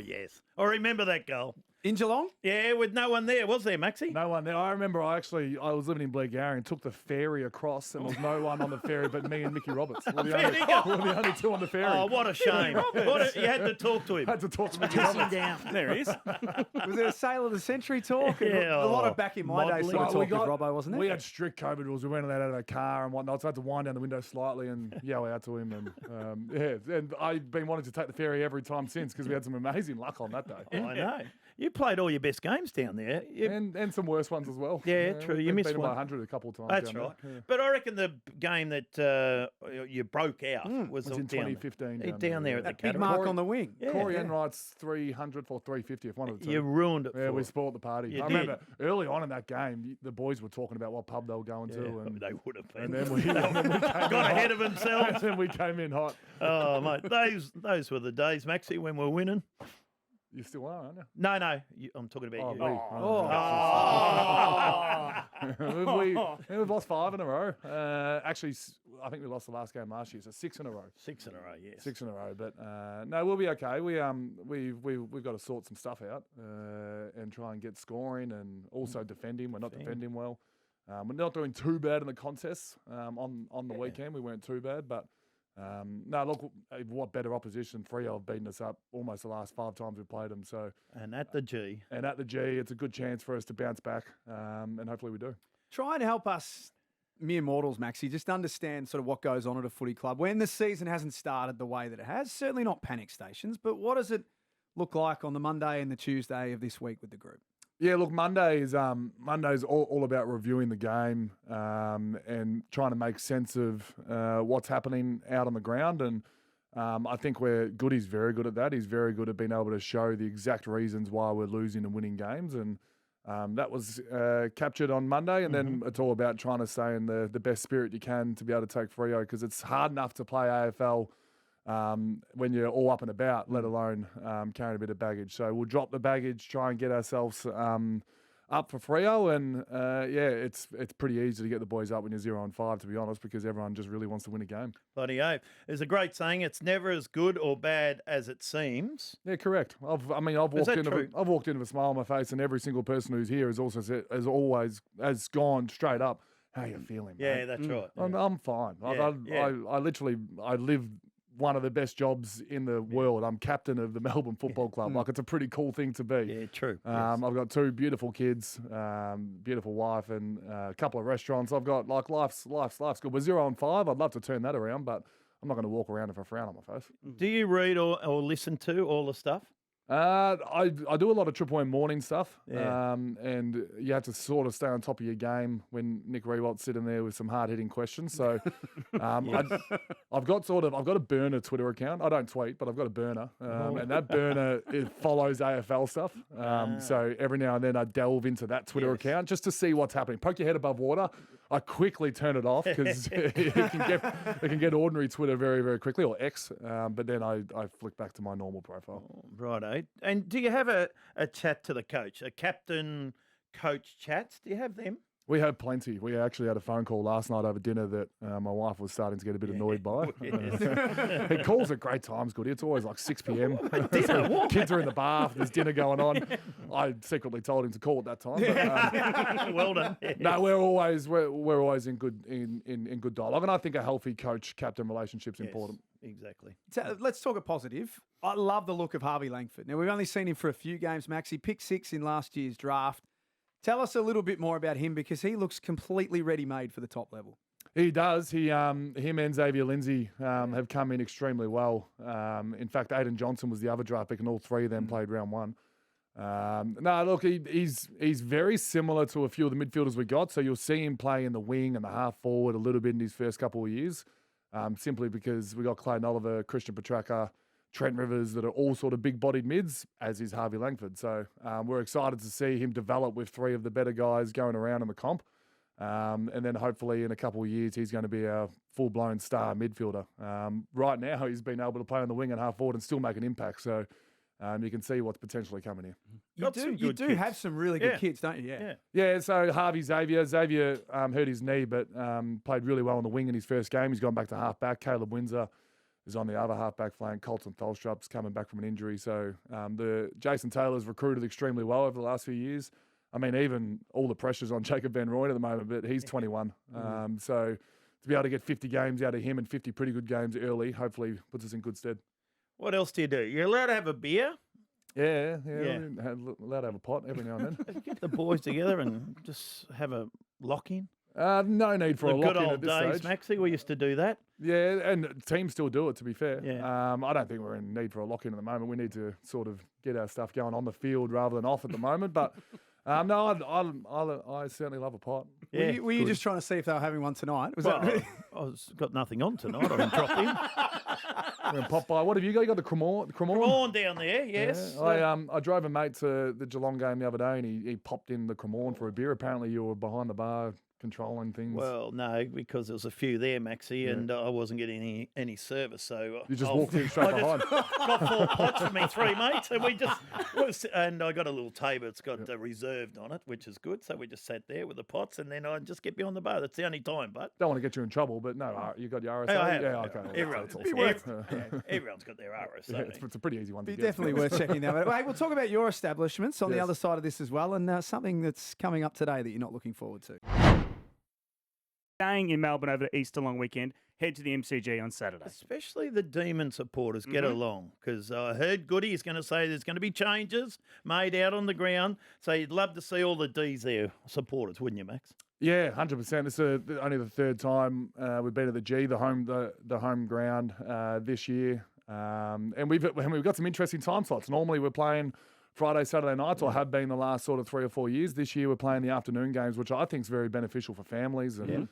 yes. I remember that goal. In Geelong? Yeah, with no one there, was there, Maxie? No one there. I remember I was living in Blairgowrie and took the ferry across, and there was no one on the ferry but me and Mickey Roberts. We're the only two on the ferry. Oh, what a shame. You had to talk to him. I had to talk to Mickey Roberts. Down. There he is. Was there a Sail of the Century talk? Yeah, A lot of back in my day sort of talk with Robbo, wasn't it? We had strict COVID rules. We weren't allowed out of the car and whatnot, so I had to wind down the window slightly and yell out to him. And and I've been wanting to take the ferry every time since because we had some amazing luck on that day. I know. You played all your best games down there. And some worse ones as well. Yeah, true. You missed beaten one. by 100 a couple of times. That's down right. there. Yeah. But I reckon the game that you broke out was in 2015. Down there at the That big Cataract. mark on the wing. Yeah. Corey Enright's 300 for 350, if one of the two. You ruined it. Yeah, for we us. spoiled the party. You I did. remember early on in that game, the boys were talking about what pub they were going to. Yeah, And they would have been. and then we came got ahead of themselves. and then we came in hot. Oh, mate, those were the days, Maxie, when we were winning. You still are, aren't you? No, I'm talking about you. We've lost 5 in a row. Actually, I think we lost the last game last year, so 6 in a row. 6 in a row, yes. 6 in a row, but no, we'll be okay. We've got to sort some stuff out and try and get scoring and also defending. We're not defending well. We're not doing too bad in the contests on the weekend. We weren't too bad, but no, look, what better opposition? Freo have beaten us up almost the last 5 times we've played them. So And at the G. It's a good chance for us to bounce back, and hopefully we do. Try and help us mere mortals, Maxie, just understand sort of what goes on at a footy club when the season hasn't started the way that it has. Certainly not panic stations, but what does it look like on the Monday and the Tuesday of this week with the group? Yeah, look, Monday's all about reviewing the game and trying to make sense of what's happening out on the ground. And I think Goody's very good at that. He's very good at being able to show the exact reasons why we're losing and winning games. And that was captured on Monday. And then it's all about trying to stay in the best spirit you can to be able to take Freo, because it's hard enough to play AFL when you're all up and about, let alone carrying a bit of baggage. So we'll drop the baggage, try and get ourselves up for Freo, and it's pretty easy to get the boys up when you're 0-5, to be honest, because everyone just really wants to win a game. Bloody oath. There's a great saying, it's never as good or bad as it seems. Yeah, correct. I've walked in with a smile on my face, and every single person who's here has gone straight up. How you feeling, mate? Yeah, that's right. I'm fine. I literally live one of the best jobs in the world. I'm captain of the Melbourne Football Club. Like, it's a pretty cool thing to be. Yeah, true. I've got 2 beautiful kids, beautiful wife, and a couple of restaurants. I've got, like, life's good. We're 0-5. I'd love to turn that around, but I'm not going to walk around with a frown on my face. Do you read or listen to all the stuff? I do a lot of Triple M morning stuff, Yeah. and you have to sort of stay on top of your game when Nick Rewalt's sitting there with some hard-hitting questions. So I've got a burner Twitter account. I don't tweet, but I've got a burner, and that burner follows AFL stuff. So every now and then I delve into that Twitter account just to see what's happening. Poke your head above water. I quickly turn it off because it can get ordinary Twitter very, very quickly, or X. But then I flick back to my normal profile. Righto. And do you have a chat to the coach, a captain-coach chats? Do you have them? We have plenty. We actually had a phone call last night over dinner that my wife was starting to get a bit annoyed by. He calls at great times, Goody. It's always like 6 p.m. Kids are in the bath. There's dinner going on. I secretly told him to call at that time. But, Well done. no, we're always in good dialogue, and I think a healthy coach-captain relationship's important. Exactly. So let's talk a positive. I love the look of Harvey Langford. Now, we've only seen him for a few games, Max. He picked 6 in last year's draft. Tell us a little bit more about him, because he looks completely ready-made for the top level. He does. Him and Xavier Lindsay have come in extremely well. In fact, Aiden Johnson was the other draft pick, and all 3 of them played round 1. No, look, he's very similar to a few of the midfielders we got. So you'll see him play in the wing and the half forward a little bit in his first couple of years, simply because we got Clayton Oliver, Christian Petracca, Trent Rivers, that are all sort of big-bodied mids, as is Harvey Langford. So we're excited to see him develop with 3 of the better guys going around in the comp. And then hopefully in a couple of years, he's going to be our full-blown star midfielder. Right now, he's been able to play on the wing and half forward and still make an impact. So you can see what's potentially coming here. You do have some really good kids, don't you? Yeah, so Harvey Xavier hurt his knee, but played really well on the wing in his first game. He's gone back to half-back. Caleb Windsor is on the other half-back flank. Colton Tholstrup's coming back from an injury. So the Jason Taylor's recruited extremely well over the last few years. I mean, even all the pressure's on Jacob Van Rooyen at the moment, but he's 21. So to be able to get 50 games out of him and 50 pretty good games early, hopefully puts us in good stead. What else do you do? You're allowed to have a beer? Yeah. Allowed to have a pot every now and then. Get the boys together and just have a lock-in? No need for The a good lock-in old at this days, stage. Maxie, we used to do that. Yeah, and teams still do it, to be fair. Yeah. I don't think we're in need for a lock-in at the moment. We need to sort of get our stuff going on the field rather than off at the moment. But no, I certainly love a pot. Yeah, were you just trying to see if they were having one tonight? Was Well, that I've got nothing on tonight. I can drop in. We're going to pop by. What have you got? You got the Cremorne? Come on down there, yes. Yeah. I drove a mate to the Geelong game the other day and he popped in the Cremorne for a beer. Apparently you were behind the bar controlling things. Well, no, because there was a few there, Maxie, and I wasn't getting any service. So you just walked in straight behind. Got 4 pots for me, 3 mates, and and I got a little table. It's got reserved on it, which is good. So we just sat there with the pots, and then I just get behind the bar. That's the only time, but don't want to get you in trouble, but no, you got your RSA. I have. Yeah, okay. Everyone's got their RSA. Yeah, it's a pretty easy one to Be get. definitely worth checking that out. Hey, we'll talk about your establishments on the other side of this as well, and something that's coming up today that you're not looking forward to. Staying in Melbourne over the Easter long weekend, head to the MCG on Saturday. Especially the Demon supporters get along, because I heard Goody is going to say there's going to be changes made out on the ground. So you'd love to see all the Dees there supporters, wouldn't you, Max? Yeah, 100%. This is only the third time we've been at the G, the home ground this year, and we've got some interesting time slots. Normally we're playing Friday, Saturday nights, or have been the last sort of 3 or 4 years. This year we're playing the afternoon games, which I think is very beneficial for families. And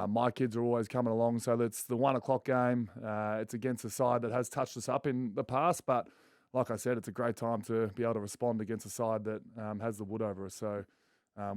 my kids are always coming along. So that's the 1 o'clock game. It's against a side that has touched us up in the past. But like I said, it's a great time to be able to respond against a side that has the wood over us. So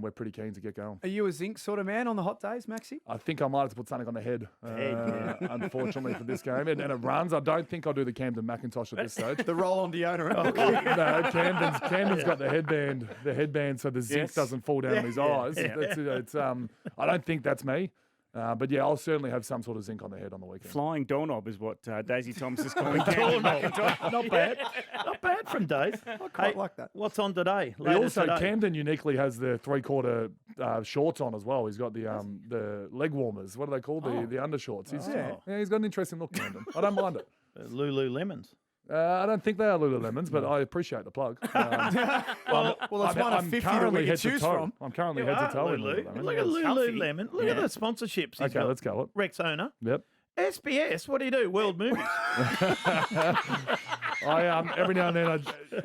we're pretty keen to get going. Are you a zinc sort of man on the hot days, Maxie? I think I might have to put something on the head, unfortunately, for this game. And it runs. I don't think I'll do the Camden Macintosh at this stage. The roll-on deodorant. No, Camden's got the headband so the zinc doesn't fall down his eyes. I don't think that's me. But yeah, I'll certainly have some sort of zinc on the head on the weekend. Flying doorknob is what Daisy Thomas is calling Camden Macintosh. Not bad. Not bad from Days. I quite like that. What's on today? Camden uniquely has the 3/4 shorts on as well. He's got the leg warmers. What are they called? The undershorts. He's got an interesting look, Camden. I don't mind it. Lululemons. I don't think they are Lululemons, but I appreciate the plug. Well, it's one of 50 that we can choose from. I'm currently head to toe in Lulu. Lululemon. Look at Lululemon. Look at the sponsorships. Okay, let's go. Rex owner. Yep. SBS, what do you do? World movies. Every now and then,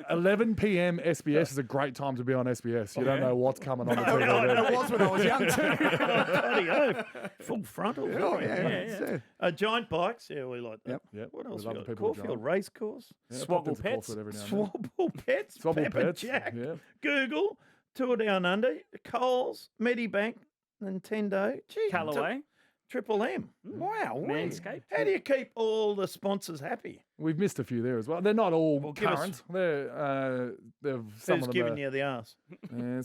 11 p.m. SBS is a great time to be on SBS. You don't know what's coming on the TV. It was when I was young too. Bloody oath. Full frontal. Yeah. Giant bikes. Yeah, we like that. Yep. What We else love we the got? people with Caulfield giant. Racecourse. Swabble Pets. Swabble Pets. Swabble Pepper Pets, Jack. yeah. Google. Tour Down Under. Coles. Medibank. Nintendo. Gee, Callaway. Triple M. Wow. Manscaped. How do you keep all the sponsors happy? We've missed a few there as well. They're not all give us- current. They're some Who's of them giving are- you the arse?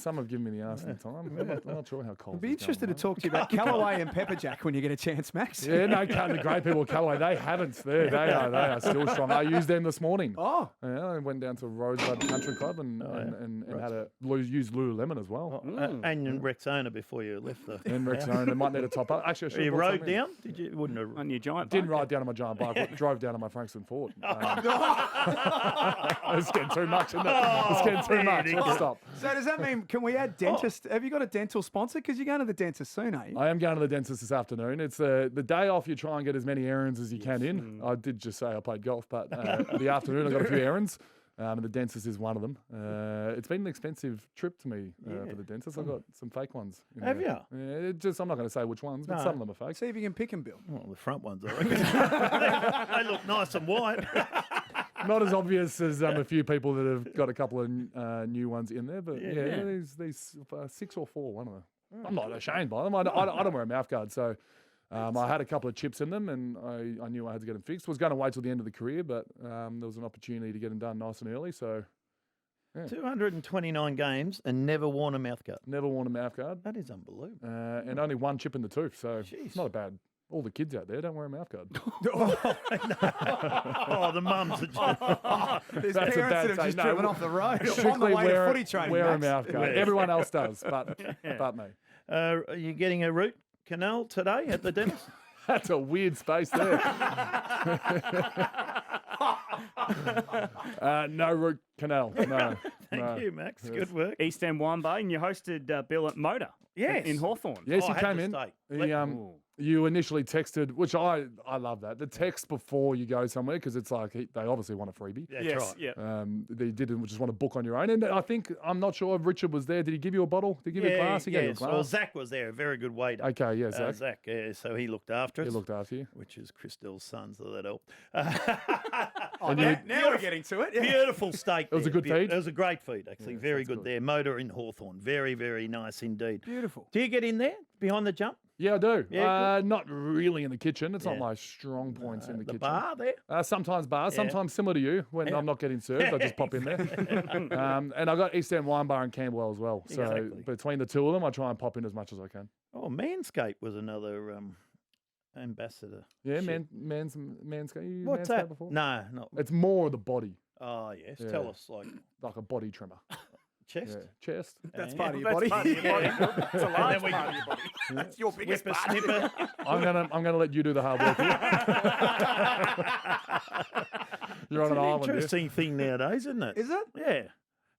some have given me the arse in time. I'm not sure how cold. I'd be interested to talk to you about Callaway and Pepper Jack when you get a chance, Max. Yeah, no, the great people at Callaway, they haven't. They are still strong. I used them this morning. Oh. Yeah, I went down to Rosebud Country Club and had a use Lululemon as well. And Rexona before you left the. And Rexona, they might need a top up. Actually, I should You have brought rode something. down? Did you? Wouldn't have. On your giant Didn't bike. ride down on my giant bike. Drove down on my Frankston Ford. It's getting too much, isn't it? It's getting too much. Let's stop. So does that mean, can we add dentist? Have you got a dental sponsor? Because you're going to the dentist soon, are you? I am going to the dentist this afternoon. It's the day off. You try and get as many errands as you can in. I did just say I played golf, but the afternoon I got a few errands. And the dentist is one of them. It's been an expensive trip to me for the dentist. I've got some fake ones. Have you? Yeah, I'm not going to say which ones, but some of them are fake. See if you can pick them, Bill. Well, the front ones, I reckon. They look nice and white. Not as obvious as a few people that have got a couple of new ones in there, but these 6 or 4, one of them. I'm not ashamed by them. I don't wear a mouth guard, so I had a couple of chips in them, and I knew I had to get them fixed. Was going to wait till the end of the career, but there was an opportunity to get them done nice and early, so 229 games and never worn a mouth guard. never worn a mouth guard, That is unbelievable. and only one chip in the tooth, so Jeez. it's not a bad All the kids out there don't wear a mouthguard. Oh, the mums are just. There's That's a parents bad that have say. just No, driven off the road on the Strictly way to footy training. wear a Max. mouthguard. Everyone else does, but me. Are you getting a root canal today at the dentist? That's a weird space there. No root canal. No. Thank you, Max. Good work. East End Wine Bar, and you hosted Bill at Motor. Yes. In Hawthorne. Yes, Oh, he I had came to in. stay. He, you initially texted, which I love that. The text before you go somewhere, because it's like they obviously want a freebie. That's Yes, right. yeah. They didn't just want to book on your own. And I'm not sure if Richard was there. Did he give you a bottle? Did he give you a glass? He gave you a Yes. glass. Well, Zach was there, a very good waiter. Okay, yeah, Zach. Zach, yeah, so he looked after us. He looked after you. Which is Christelle's son, so that helped. Oh, now we're getting to it. Yeah. Beautiful steak. It was a there. good feed? It was a great feed, actually. Yes, very that's good good. there. Motor in Hawthorne. Very, very nice indeed. Beautiful. Do you get in there behind the jump? Yeah, I do. Yeah, not really in the kitchen. It's not Yeah. my strong points in the kitchen. Bar there? Sometimes bars, Yeah. sometimes similar to you. When Yeah. I'm not getting served, I just pop in there. And I got East End Wine Bar in Camberwell as well. So Exactly. between the two of them, I try and pop in as much as I can. Oh, Manscaped was another ambassador. Yeah, Shit. manscape. You What's manscaped that? Before? No, not. It's more of the body, Oh, yes. Yeah. Tell us, like like a body trimmer. chest. Yeah, chest. That's Yeah. part of your That's body. part of your body. Yeah. It's a large we- part of your body. That's your biggest part. Whippersnipper. I'm gonna let you do the hard work here. You're on It's an an island here. interesting thing nowadays, isn't it? Is it? Yeah.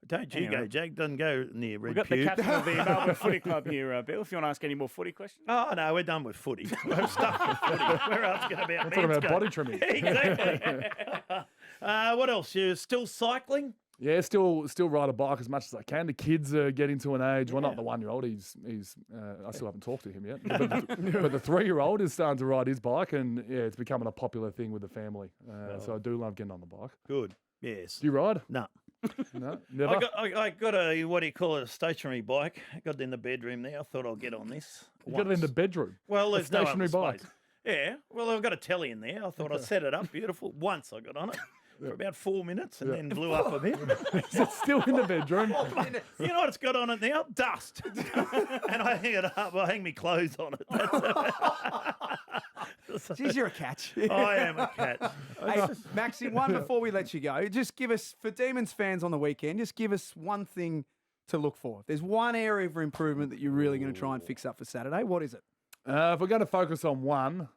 Don't you Hang go, on. Jack. Doesn't go near We've Red got the Pew. captain of the Melbourne Footy Club here, Bill, if you want to ask any more footy questions. Oh, no, we're done with footy. We're stuck with footy. We're asking about We're talking about Manscaped. body trimming. Exactly. What else? You're still cycling? Yeah, still ride a bike as much as I can. The kids are getting to an age. Well, Yeah. not the 1-year-old. He's I still haven't talked to him yet. But the 3-year-old is starting to ride his bike, and yeah, it's becoming a popular thing with the family. So I do love getting on the bike. Good. Yes. Do you ride? No. No, never. I got a, what do you call it, a stationary bike. I got it in the bedroom there. I thought I'll get on this. You got it in the bedroom. Well, A there's no stationary other bike. space. Yeah. Well, I've got a telly in there. I thought I'd set it up beautiful. Once I got on it for about 4 minutes and then blew up a bit. Is it still in the bedroom? You know what it's got on it now? Dust. And I hang it up. I hang my clothes on it. Jeez, you're a catch. I am a cat. Hey, Maxie, one before we let you go, just give us, for Demons fans on the weekend, just give us one thing to look for. If there's one area for improvement that you're really going to try and fix up for Saturday, what is it? If we're going to focus on one,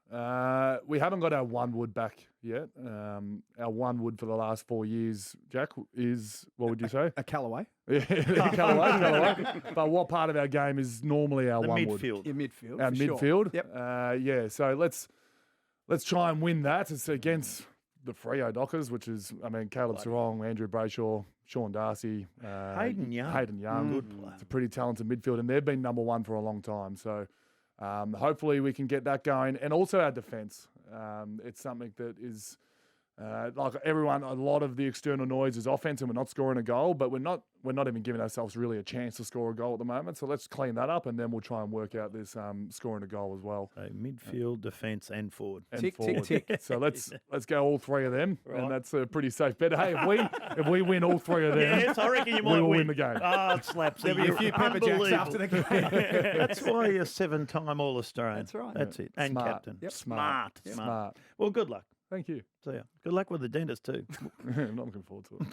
we haven't got our one wood back yet. Our one wood for the last 4 years, Jack, is, what would you say? A Callaway? Yeah, Galore. But what part of our game is normally our The one wood? midfield. Your midfield. Our for sure. midfield. Yep. Yeah, so let's try and win that. It's against the Freo Dockers, which is, I mean, Caleb Sarong, Andrew Brayshaw, Sean Darcy, Hayden Young. Hayden Young. Good player. It's a pretty talented midfield, and they've been number one for a long time. So hopefully we can get that going, and also our defence. It's something that is. Like everyone, a lot of the external noise is offense, and we're not scoring a goal, but we're not even giving ourselves really a chance to score a goal at the moment. So let's clean that up, and then we'll try and work out this scoring a goal as well. So midfield, defence, and forward. And Tick, tick, forward. tick. So let's go all three of them, Right. and that's a pretty safe bet. Hey, if we win all three of them, Yes, I reckon you we might will win the game. Ah, it slaps. There'll be a few pepper jacks after the game. That's why you're 7-time All-Australian. That's right. That's it. And Smart. captain. Yep. Smart. Smart. Well, good luck. Thank you. So, yeah, good luck with the dentist too. I'm not looking forward to it.